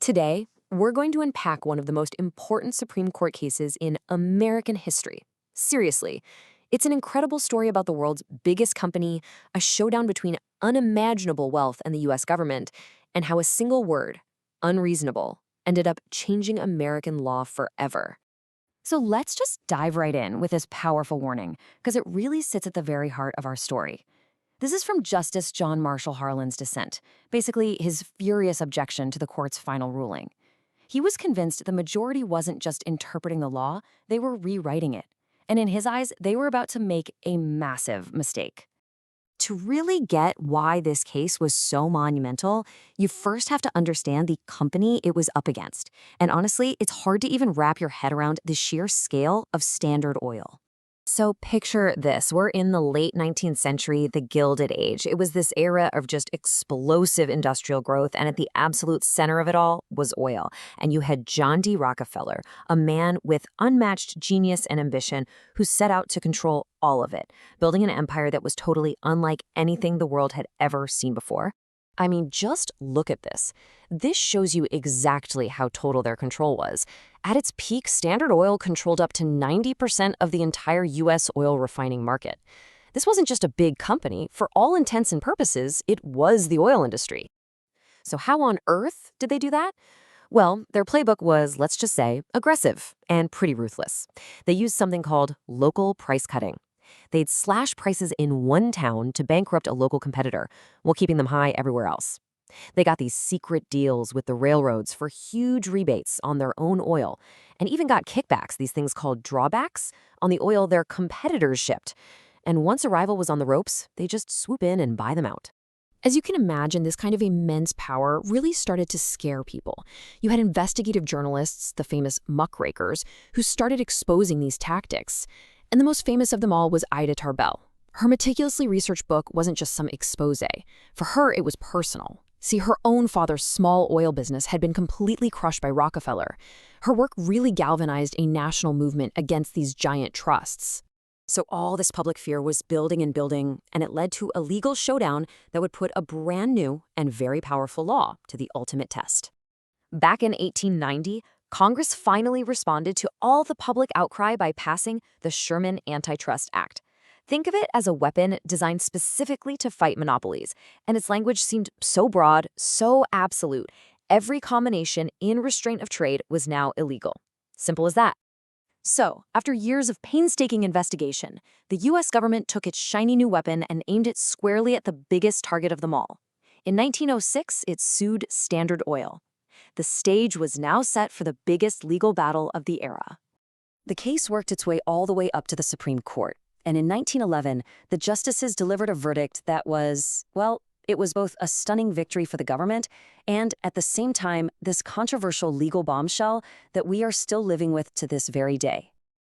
Today, we're going to unpack one of the most important Supreme Court cases in American history. Seriously, it's an incredible story about the world's biggest company, a showdown between unimaginable wealth and the US government, and how a single word, unreasonable, ended up changing American law forever. So let's just dive right in with this powerful warning, because it really sits at the very heart of our story. This is from Justice John Marshall Harlan's dissent, basically his furious objection to the court's final ruling. He was convinced the majority wasn't just interpreting the law, they were rewriting it. And in his eyes, they were about to make a massive mistake. To really get why this case was so monumental, you first have to understand the company it was up against. And honestly, it's hard to even wrap your head around the sheer scale of Standard Oil. So picture this. We're in the late 19th century, the Gilded Age. It was this era of just explosive industrial growth, and at the absolute center of it all was oil. And you had John D. Rockefeller, a man with unmatched genius and ambition who set out to control all of it, building an empire that was totally unlike anything the world had ever seen before. I mean, just look at this. This shows you exactly how total their control was. At its peak, Standard Oil controlled up to 90% of the entire U.S. oil refining market. This wasn't just a big company. For all intents and purposes, it was the oil industry. So how on earth did they do that? Well, their playbook was, let's just say, aggressive and pretty ruthless. They used something called local price cutting. They'd slash prices in one town to bankrupt a local competitor while keeping them high everywhere else. They got these secret deals with the railroads for huge rebates on their own oil, and even got kickbacks, these things called drawbacks, on the oil their competitors shipped. And once a rival was on the ropes, they just swoop in and buy them out. As you can imagine, this kind of immense power really started to scare people. You had investigative journalists, the famous muckrakers, who started exposing these tactics. And the most famous of them all was Ida Tarbell. Her meticulously researched book wasn't just some expose. For her, it was personal. See, her own father's small oil business had been completely crushed by Rockefeller. Her work really galvanized a national movement against these giant trusts. So all this public fear was building and building, and it led to a legal showdown that would put a brand new and very powerful law to the ultimate test. Back in 1890, Congress finally responded to all the public outcry by passing the Sherman Antitrust Act. Think of it as a weapon designed specifically to fight monopolies, and its language seemed so broad, so absolute. Every combination in restraint of trade was now illegal. Simple as that. So, after years of painstaking investigation, the U.S. government took its shiny new weapon and aimed it squarely at the biggest target of them all. In 1906, it sued Standard Oil. The stage was now set for the biggest legal battle of the era. The case worked its way all the way up to the Supreme Court, and in 1911, the justices delivered a verdict that was, well, it was both a stunning victory for the government and, at the same time, this controversial legal bombshell that we are still living with to this very day.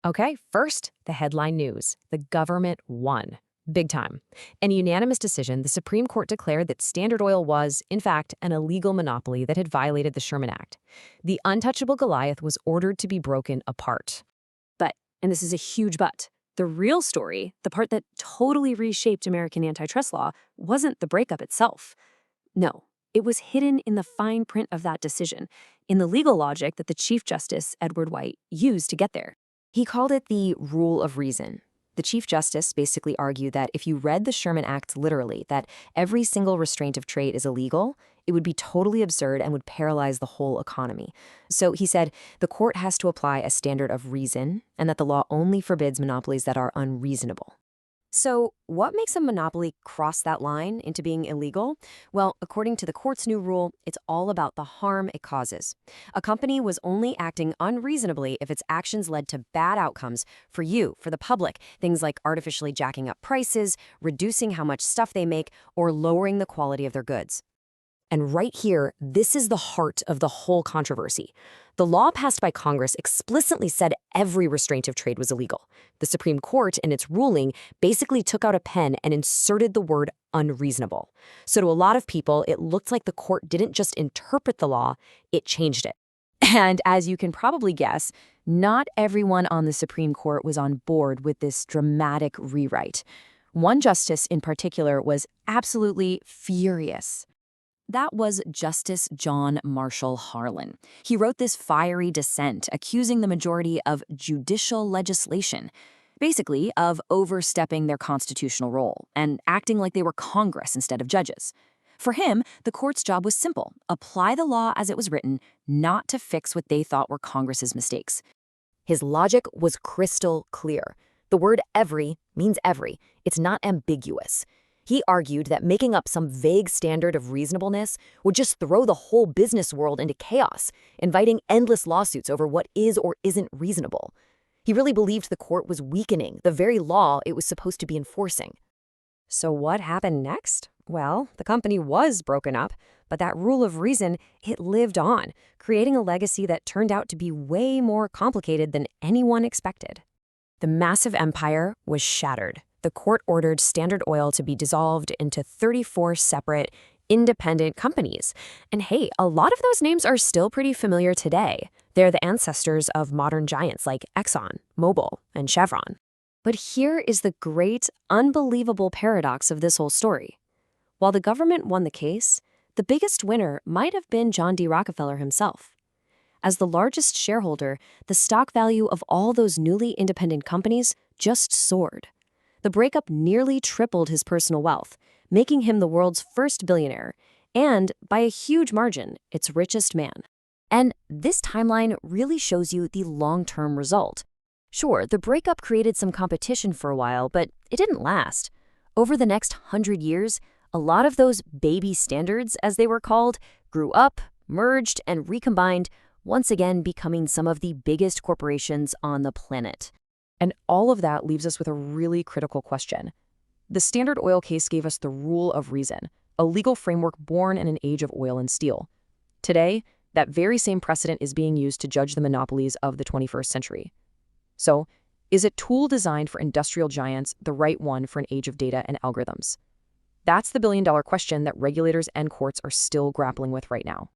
Okay, first, the headline news. The government won. Big time. In a unanimous decision, the Supreme Court declared that Standard Oil was, in fact, an illegal monopoly that had violated the Sherman Act. The untouchable Goliath was ordered to be broken apart. But, and this is a huge but, the real story, the part that totally reshaped American antitrust law, wasn't the breakup itself. No, it was hidden in the fine print of that decision, in the legal logic that the Chief Justice, Edward White, used to get there. He called it the rule of reason. The Chief Justice basically argued that if you read the Sherman Act literally, that every single restraint of trade is illegal, it would be totally absurd and would paralyze the whole economy. So he said the court has to apply a standard of reason and that the law only forbids monopolies that are unreasonable. So what makes a monopoly cross that line into being illegal? Well, according to the court's new rule, it's all about the harm it causes. A company was only acting unreasonably if its actions led to bad outcomes for you, for the public, things like artificially jacking up prices, reducing how much stuff they make, or lowering the quality of their goods. And right here, this is the heart of the whole controversy. The law passed by Congress explicitly said every restraint of trade was illegal. The Supreme Court, in its ruling, basically took out a pen and inserted the word unreasonable. So to a lot of people, it looked like the court didn't just interpret the law, it changed it. And as you can probably guess, not everyone on the Supreme Court was on board with this dramatic rewrite. One justice in particular was absolutely furious. That was Justice John Marshall Harlan. He wrote this fiery dissent accusing the majority of judicial legislation, basically of overstepping their constitutional role and acting like they were Congress instead of judges. For him, the court's job was simple: apply the law as it was written, not to fix what they thought were Congress's mistakes. His logic was crystal clear. The word every means every. It's not ambiguous. He argued that making up some vague standard of reasonableness would just throw the whole business world into chaos, inviting endless lawsuits over what is or isn't reasonable. He really believed the court was weakening the very law it was supposed to be enforcing. So what happened next? Well, the company was broken up, but that rule of reason, it lived on, creating a legacy that turned out to be way more complicated than anyone expected. The massive empire was shattered. The court ordered Standard Oil to be dissolved into 34 separate, independent companies. And hey, a lot of those names are still pretty familiar today. They're the ancestors of modern giants like Exxon, Mobil, and Chevron. But here is the great, unbelievable paradox of this whole story. While the government won the case, the biggest winner might have been John D. Rockefeller himself. As the largest shareholder, the stock value of all those newly independent companies just soared. The breakup nearly tripled his personal wealth, making him the world's first billionaire, and, by a huge margin, its richest man. And this timeline really shows you the long-term result. Sure, the breakup created some competition for a while, but it didn't last. Over the next 100 years, a lot of those baby standards, as they were called, grew up, merged, and recombined, once again becoming some of the biggest corporations on the planet. And all of that leaves us with a really critical question. The Standard Oil case gave us the rule of reason, a legal framework born in an age of oil and steel. Today, that very same precedent is being used to judge the monopolies of the 21st century. So, is a tool designed for industrial giants the right one for an age of data and algorithms? That's the billion-dollar question that regulators and courts are still grappling with right now.